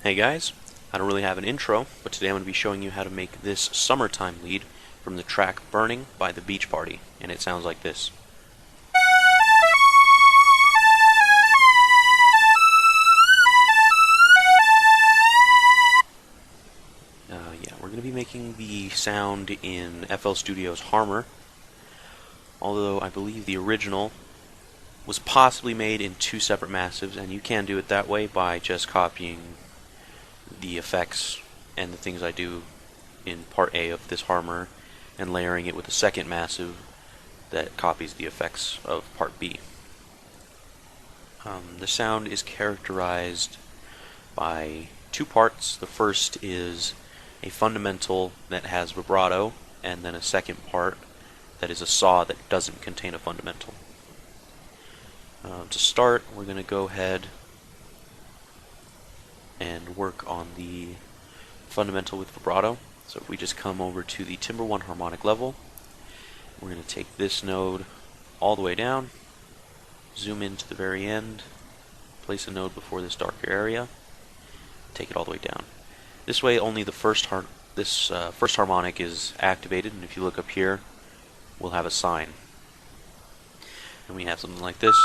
Hey guys, I don't really have an intro, but today I'm going to be showing you how to make this summertime lead from the track Burning by the Beach Party, and it sounds like this. We're going to be making the sound in FL Studio's Harmor, although I believe the original was possibly made in two separate massives, and you can do it that way by just copying the effects and the things I do in part A of this Harmor and layering it with a second massive that copies the effects of part B. The sound is characterized by two parts. The first is a fundamental that has vibrato, and then a second part that is a saw that doesn't contain a fundamental. To start, we're going to go ahead and work on the fundamental with vibrato. So if we just come over to the timbre 1 harmonic level, we're going to take this node all the way down, zoom in to the very end, place a node before this darker area, take it all the way down. This way only the first harmonic is activated, and if you look up here, we'll have a sign. And we have something like this.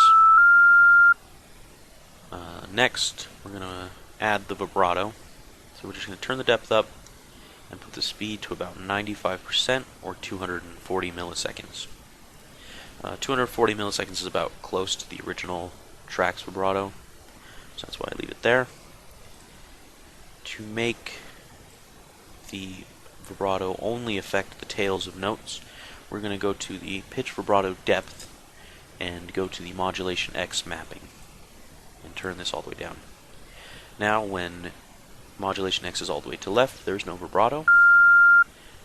Next, we're going to add the vibrato. So we're just going to turn the depth up and put the speed to about 95% or 240 milliseconds. 240 milliseconds is about close to the original track's vibrato, so that's why I leave it there. To make the vibrato only affect the tails of notes, we're going to go to the pitch vibrato depth and go to the modulation X mapping and turn this all the way down. Now when modulation X is all the way to the left, there's no vibrato,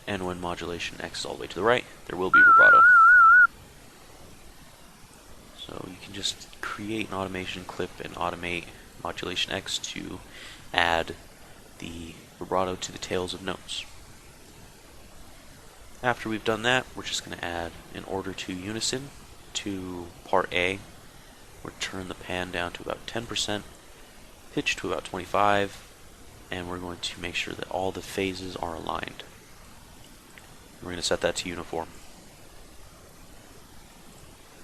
and when modulation X is all the way to the right, there will be vibrato. So you can just create an automation clip and automate modulation X to add the vibrato to the tails of notes. After we've done that, we're just going to add an order to unison to part A. We'll turn the pan down to about 10%, pitch to about 25%, and we're going to make sure that all the phases are aligned. We're going to set that to uniform.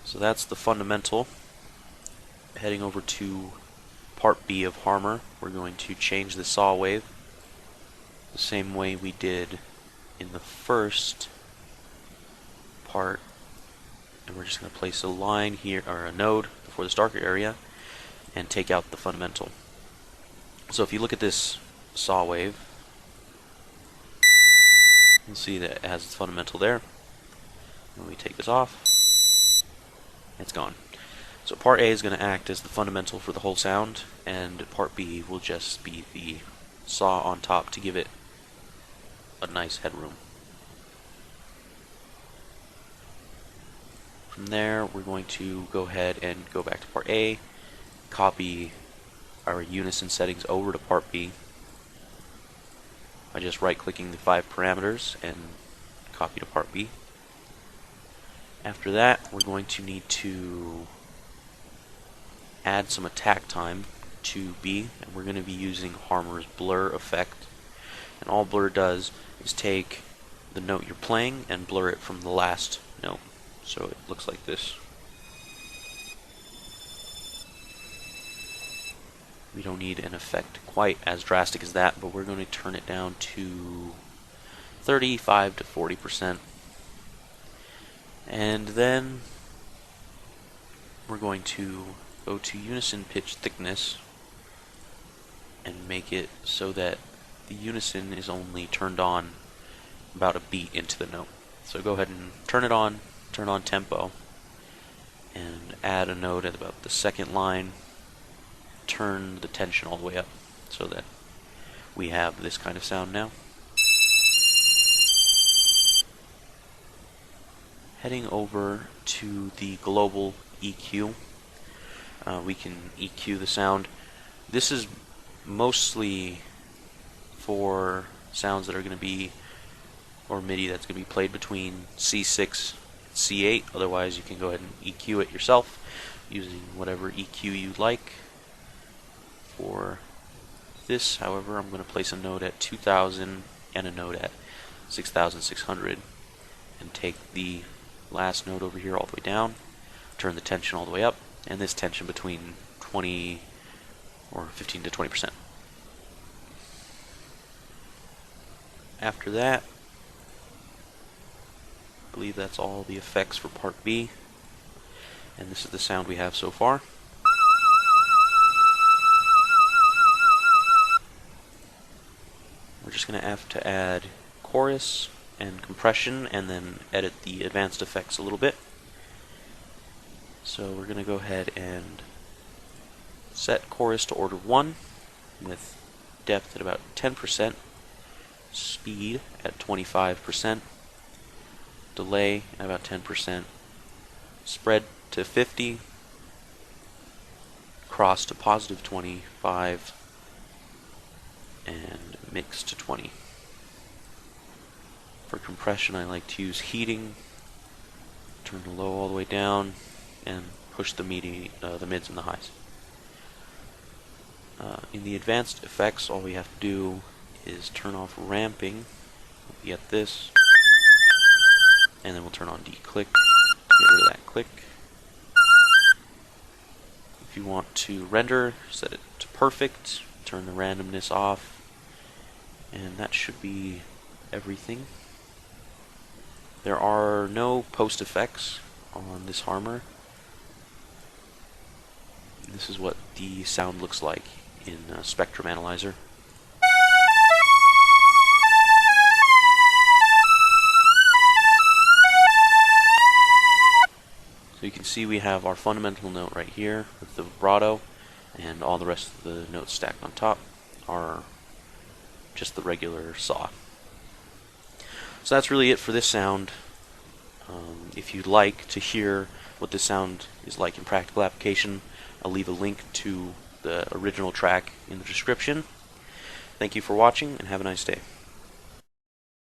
So that's the fundamental. Heading over to part B of Harmor, we're going to change the saw wave the same way we did in the first part, and we're just going to place a line here, or a node before this darker area, and take out the fundamental. So if you look at this saw wave, you'll see that it has its fundamental there. When we take this off, it's gone. So part A is going to act as the fundamental for the whole sound, and part B will just be the saw on top to give it a nice headroom. From there, we're going to go ahead and go back to part A, copy our unison settings over to part B by just right-clicking the 5 parameters and copy to part B. After that, we're going to need to add some attack time to B, and we're going to be using Harmor's blur effect. And all blur does is take the note you're playing and blur it from the last note. So it looks like this. We don't need an effect quite as drastic as that, but we're going to turn it down to 35 to 40%. And then we're going to go to unison pitch thickness and make it so that the unison is only turned on about a beat into the note. So go ahead and turn it on, turn on tempo, and add a note at about the second line. Turn the tension all the way up so that we have this kind of sound now. Heading over to the global EQ, we can EQ the sound. This is mostly for sounds that are going to be, or MIDI that's going to be played between C6 and C8. Otherwise, you can go ahead and EQ it yourself using whatever EQ you like for This, however, I'm going to place a note at 2000 and a note at 6600 and take the last note over here all the way down, turn the tension all the way up, and this tension between 20 or 15 to 20%. After that, I believe that's all the effects for part B, and this is the sound we have so far. We're just going to have to add chorus and compression and then edit the advanced effects a little bit. So we're going to go ahead and set chorus to order 1 with depth at about 10%, speed at 25%, delay at about 10%, spread to 50, cross to positive 25, and mix to 20. For compression, I like to use heating, turn the low all the way down, and push the mids and the highs. In the advanced effects, all we have to do is turn off ramping. We'll be at this, and then we'll turn on declick to get rid of that click. If you want to render, set it to perfect, turn the randomness off, and that should be everything. There are no post effects on this harmer. This is what the sound looks like in Spectrum Analyzer. So you can see we have our fundamental note right here with the vibrato, and all the rest of the notes stacked on top are just the regular saw. So that's really it for this sound. If you'd like to hear what this sound is like in practical application, I'll leave a link to the original track in the description. Thank you for watching, and have a nice day.